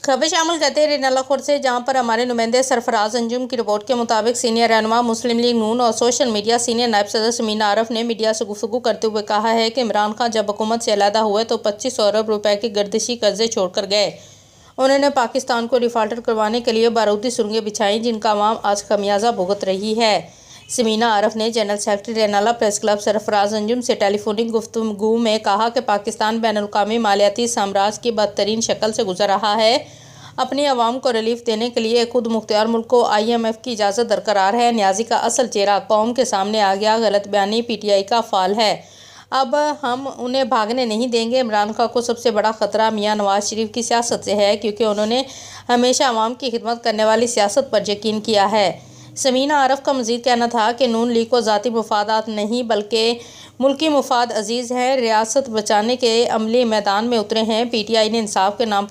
खबर शामिल करते हैं रेनाला खोर से, जहां पर हमारे नुमाइंदे सरफराज अंजुम की रिपोर्ट के मुताबिक सीनियर रहनुमा मुस्लिम लीग नून और सोशल मीडिया सीनियर नायब सदर समीना आरफ ने मीडिया से गुफ्तगू करते हुए कहा है कि इमरान खान जब हुकूमत से अलहदा हुए तो 2500 अरब रुपए के गर्दिशी कर्जे छोड़कर गए। उन्होंने पाकिस्तान को डिफाल्टर करवाने के लिए बारूदी सुरंगें बिछाई, जिनका अवाम आज खमियाजा भुगत रही है। समीना आरफ ने general secretary Renala press club Sarfaraz Anjum से टेलीफोनिक गुफ्तगू में कहा कि पाकिस्तान बैनुल-अक़वामी मालियाती साम्राज्य की बदतरीन शक्ल से गुजर रहा है। अपनी आवाम को रिलीफ देने के लिए खुद मुख्तियार मुल्क को IMF की इजाज़त दरकार है। न्याजी का असल चेहरा कौम के सामने आ गया। गलत बयानी PTI का फाल है। अब हम उन्हें भागने नहीं देंगे। इमरान खान को सबसे बड़ा ख़तरा मियां नवाज शरीफ की सियासत से है, क्योंकि उन्होंने हमेशा आवाम की खिदमत करने वाली सियासत पर यकीन किया है। समीना आरफ का मज़ीद कहना था कि नून लीग को ज़ाती मुफादात नहीं बल्कि मुल्की मुफाद अजीज़ हैं। रियासत बचाने के अमली मैदान में उतरे हैं। PTI ने इंसाफ के नाम पर